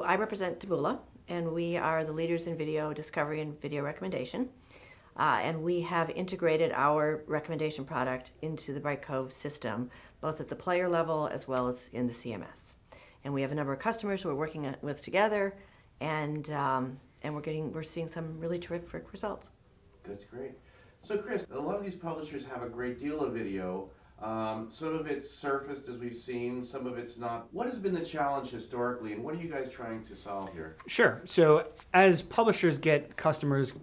I represent Taboola, and we are the leaders in video discovery and video recommendation. And we have integrated our recommendation product into the Brightcove system, both at the player level as well as in the CMS. And we have a number of customers who we're working with together, and we're seeing some really terrific results. That's great. So Chris, a lot of these publishers have a great deal of video. Some of it's surfaced, as we've seen, some of it's not. What has been the challenge historically, and what are you guys trying to solve here? Sure. So as publishers get customers,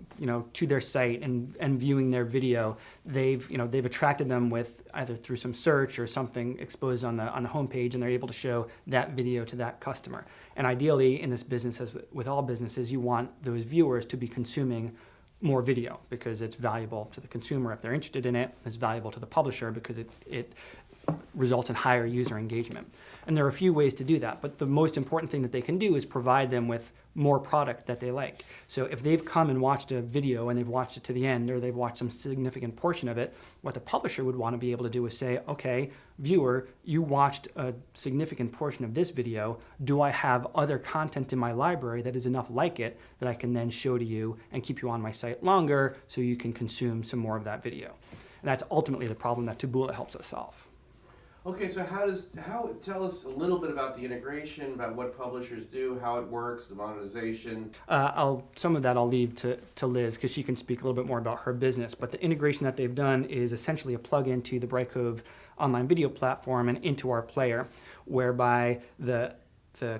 to their site and viewing their video, they've attracted them with either through some search or something exposed on the homepage, and they're able to show that video to that customer. And ideally, in this business, as with all businesses, you want those viewers to be consuming more video because it's valuable to the consumer if they're interested in it. It's valuable to the publisher because it results in higher user engagement. And there are a few ways to do that, but the most important thing that they can do is provide them with more product that they like. So if they've come and watched a video and they've watched it to the end, or they've watched some significant portion of it, what the publisher would want to be able to do is say, okay, viewer, you watched a significant portion of this video. Do I have other content in my library that is enough like it that I can then show to you and keep you on my site longer so you can consume some more of that video? And that's ultimately the problem that Tabloola helps us solve. Okay, so tell us a little bit about the integration, about what publishers do, how it works, the monetization. Some of that I'll leave to Liz because she can speak a little bit more about her business. But the integration that they've done is essentially a plug-in to the Brightcove online video platform and into our player, whereby the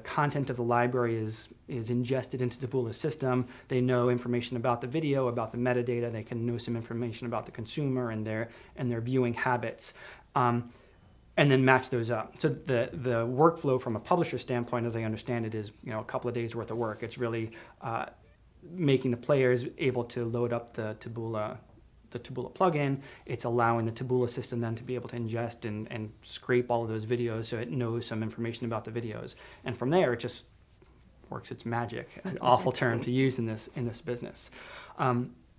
content of the library is ingested into Taboola's system. They know information about the video, about the metadata. They can know some information about the consumer and their viewing habits. And then match those up. So the workflow from a publisher standpoint, as I understand it, is a couple of days worth of work. It's really making the players able to load up the Taboola plugin. It's allowing the Taboola system then to be able to ingest and scrape all of those videos so it knows some information about the videos. And from there, it just works its magic. An awful term to use in this business.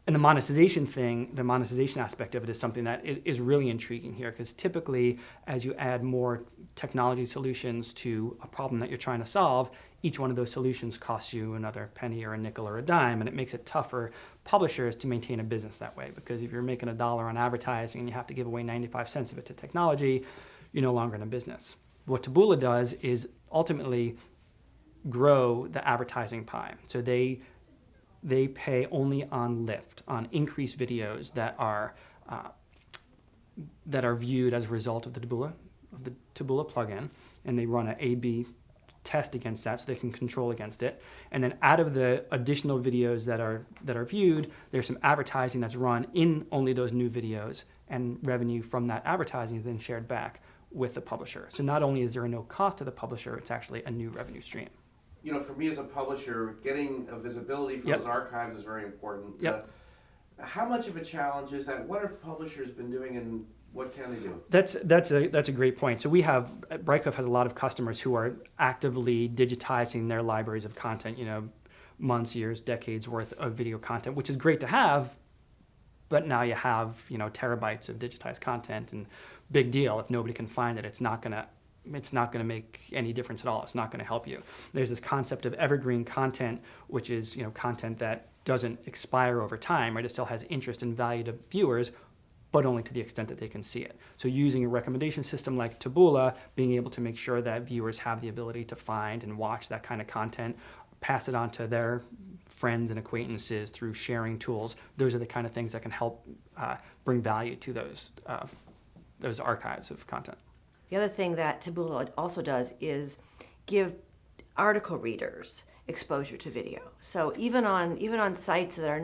And the monetization aspect of it is something that is really intriguing here, because typically as you add more technology solutions to a problem that you're trying to solve, each one of those solutions costs you another penny or a nickel or a dime, and it makes it tough for publishers to maintain a business that way, because if you're making $1 on advertising and you have to give away 95 cents of it to technology, you're no longer in a business. What Taboola does is ultimately grow the advertising pie. So they pay only on lift, on increased videos that are viewed as a result of the Taboola plugin, and they run an A/B test against that so they can control against it. And then out of the additional videos that are viewed, there's some advertising that's run in only those new videos, and revenue from that advertising is then shared back with the publisher. So not only is there no cost to the publisher, it's actually a new revenue stream. For me as a publisher, getting a visibility for those archives is very important. Yep. How much of a challenge is that? What have publishers been doing, and what can they do? That's a great point. So Brightcove has a lot of customers who are actively digitizing their libraries of content, months, years, decades worth of video content, which is great to have, but now you have, terabytes of digitized content, and big deal. If nobody can find it, it's not going to make any difference at all. It's not going to help you. There's this concept of evergreen content, which is content that doesn't expire over time, right? It still has interest and value to viewers, but only to the extent that they can see it. So using a recommendation system like Taboola, being able to make sure that viewers have the ability to find and watch that kind of content, pass it on to their friends and acquaintances through sharing tools, those are the kind of things that can help bring value to those archives of content. The other thing that Taboola also does is give article readers exposure to video. So even on sites that are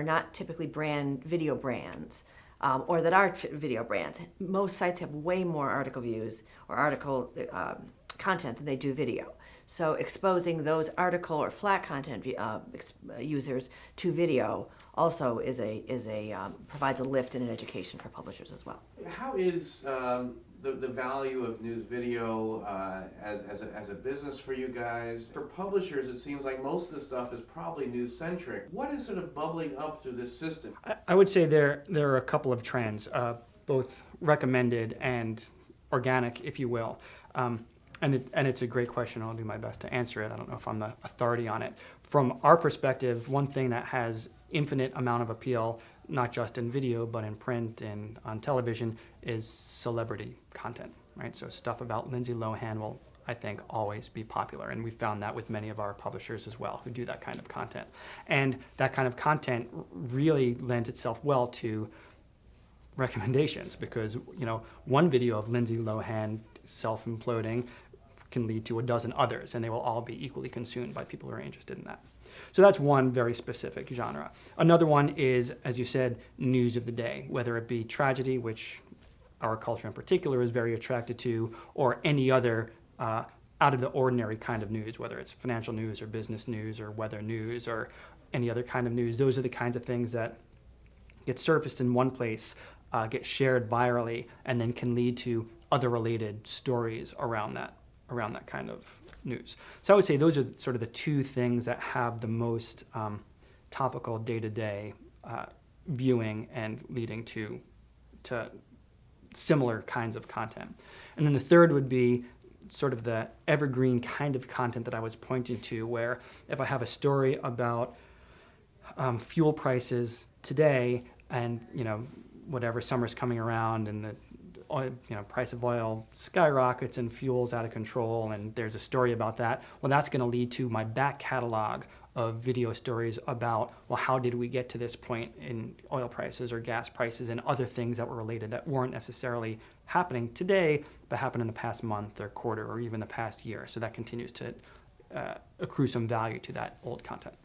not typically video brands, or that are video brands, most sites have way more article views or article content than they do video. So exposing those article or flat content users to video also provides a lift in an education for publishers as well. How is the value of news video as a business for you guys? For publishers, it seems like most of the stuff is probably news-centric. What is sort of bubbling up through this system? I would say there are a couple of trends, both recommended and organic, if you will. And it's a great question. I'll do my best to answer it. I don't know if I'm the authority on it. From our perspective, one thing that has infinite amount of appeal, not just in video, but in print and on television, is celebrity content, right? So stuff about Lindsay Lohan will, I think, always be popular. And we found that with many of our publishers as well who do that kind of content. And that kind of content really lends itself well to recommendations because, one video of Lindsay Lohan self-imploding can lead to a dozen others, and they will all be equally consumed by people who are interested in that. So that's one very specific genre. Another one is, as you said, news of the day, whether it be tragedy, which our culture in particular is very attracted to, or any other out of the ordinary kind of news, whether it's financial news or business news or weather news or any other kind of news. Those are the kinds of things that get surfaced in one place, get shared virally, and then can lead to other related stories around that kind of news. So I would say those are sort of the two things that have the most topical day-to-day viewing and leading to similar kinds of content. And then the third would be sort of the evergreen kind of content that I was pointing to, where if I have a story about fuel prices today and, whatever, summer's coming around and the oil, price of oil skyrockets and fuel's out of control, and there's a story about that. Well, that's going to lead to my back catalog of video stories about, well, how did we get to this point in oil prices or gas prices and other things that were related that weren't necessarily happening today, but happened in the past month or quarter or even the past year. So that continues to accrue some value to that old content.